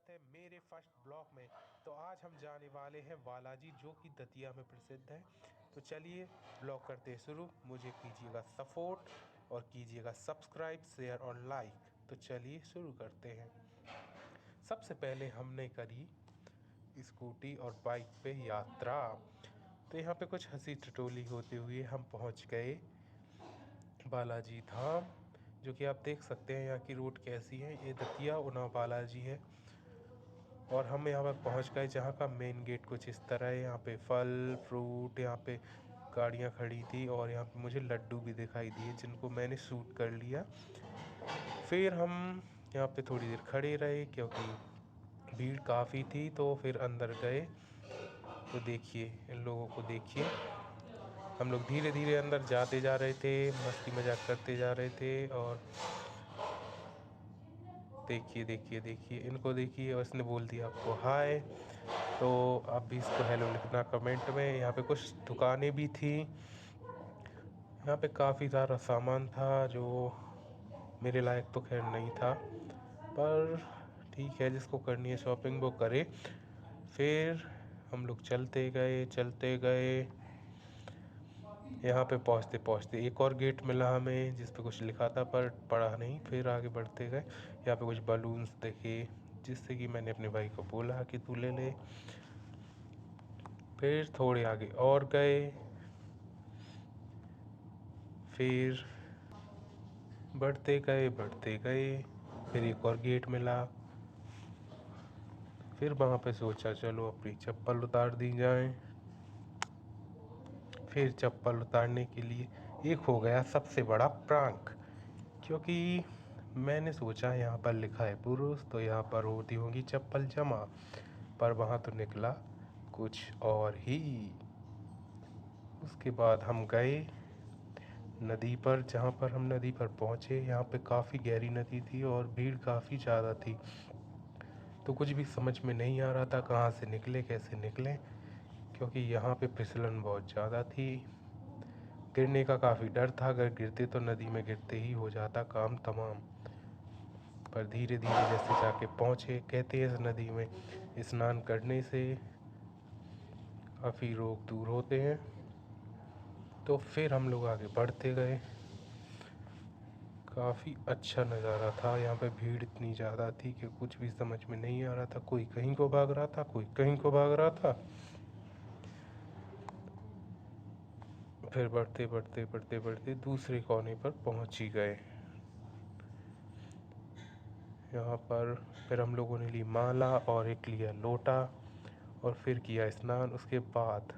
स्वागत है मेरे फर्स्ट ब्लॉग में। तो आज हम जाने वाले हैं बालाजी, जो कि दतिया में प्रसिद्ध है। तो चलिए ब्लॉग करते हैं शुरू। मुझे कीजिएगा सपोर्ट और कीजिएगा सब्सक्राइब, शेयर और लाइक। तो चलिए शुरू करते हैं। सबसे पहले हमने करी स्कूटी और बाइक पे यात्रा। तो यहाँ पे कुछ हंसी ठिठोली होते हुए हम पहुँच गए बालाजी धाम, जो कि आप देख सकते हैं यहाँ की रोड कैसी है। ये दतिया उना बालाजी है और हम यहाँ पर पहुँच गए, जहाँ का मेन गेट कुछ इस तरह है। यहाँ पे फल फ्रूट, यहाँ पे गाड़ियाँ खड़ी थी और यहाँ पे मुझे लड्डू भी दिखाई दिए, जिनको मैंने शूट कर लिया। फिर हम यहाँ पे थोड़ी देर खड़े रहे क्योंकि भीड़ काफ़ी थी। तो फिर अंदर गए तो देखिए, इन लोगों को देखिए। हम लोग धीरे धीरे अंदर जाते जा रहे थे, मस्ती मजाक करते जा रहे थे। और देखिए देखिए देखिए, इनको देखिए, और इसने बोल दिया आपको हाय। तो आप भी इसको हेलो लिखना कमेंट में। यहाँ पे कुछ दुकानें भी थी। यहाँ पे काफ़ी सारा सामान था जो मेरे लायक तो खैर नहीं था, पर ठीक है, जिसको करनी है शॉपिंग वो करे। फिर हम लोग चलते गए। यहाँ पे पहुँचते पहुँचते एक और गेट मिला हमें, जिस पे कुछ लिखा था पर पढ़ा नहीं। फिर आगे बढ़ते गए। यहाँ पे कुछ बलून्स देखे, जिससे कि मैंने अपने भाई को बोला कि तू ले ले। फिर थोड़े आगे और गए। फिर बढ़ते गए। फिर एक और गेट मिला। फिर वहाँ पे सोचा चलो अपनी चप्पल उतार दी जाए। फिर चप्पल उतारने के लिए एक हो गया सबसे बड़ा प्रांक, क्योंकि मैंने सोचा यहाँ पर लिखा है पुरुष, तो यहाँ पर होती होंगी चप्पल जमा, पर वहाँ तो निकला कुछ और ही। उसके बाद हम गए नदी पर। जहाँ पर हम नदी पर पहुँचे, यहाँ पे काफ़ी गहरी नदी थी और भीड़ काफ़ी ज़्यादा थी। तो कुछ भी समझ में नहीं आ रहा था कहाँ से निकले कैसे निकले, क्योंकि यहाँ पे फिसलन बहुत ज़्यादा थी। गिरने का काफ़ी डर था, अगर गिरते तो नदी में गिरते ही हो जाता काम तमाम। पर धीरे धीरे जैसे जाके पहुँचे, कहते हैं इस नदी में स्नान करने से काफ़ी रोग दूर होते हैं। तो फिर हम लोग आगे बढ़ते गए। काफ़ी अच्छा नज़ारा था। यहाँ पे भीड़ इतनी ज़्यादा थी कि कुछ भी समझ में नहीं आ रहा था। कोई कहीं को भाग रहा था, कोई कहीं को भाग रहा था। फिर बढ़ते दूसरे कोने पर पहुँच ही गए। यहाँ पर फिर हम लोगों ने ली माला और एक लिया लोटा और फिर किया स्नान। उसके बाद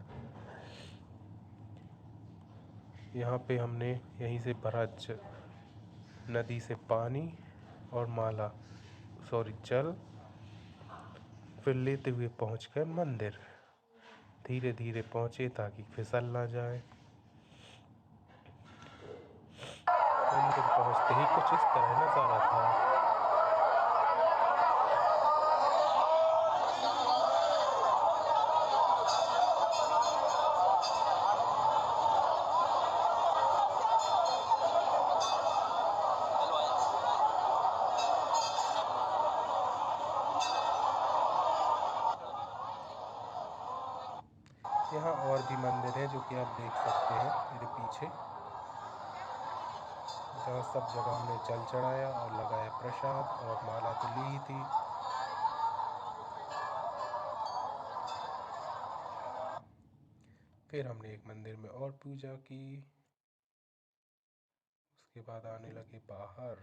यहाँ पे हमने यहीं से भरा नदी से पानी और माला, सॉरी जल। फिर लेते हुए पहुँच गए मंदिर। धीरे धीरे पहुँचे ताकि फिसल ना जाए। मंदिर पहुँचते ही कुछ इस तरह नज़ारा था। यहाँ और भी मंदिर है जो कि आप देख सकते हैं मेरे पीछे, जहाँ सब जगह हमने जल चढ़ाया और लगाया प्रसाद, और माला तो ली ही थी। फिर हमने एक मंदिर में और पूजा की। उसके बाद आने लगे बाहर,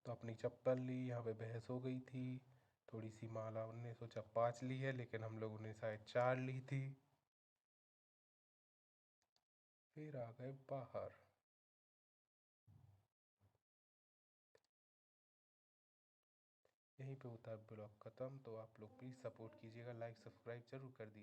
तो अपनी चप्पल ली। यहाँ पे बहस हो गई थी थोड़ी सी। माला उनने सोचा 5 ली है, लेकिन हम लोगों ने शायद 4 ली थी। फिर आ गए बाहर। यहीं पे होता है ब्लॉग ख़त्म। तो आप लोग प्लीज़ सपोर्ट कीजिएगा, लाइक सब्सक्राइब जरूर कर दीजिए।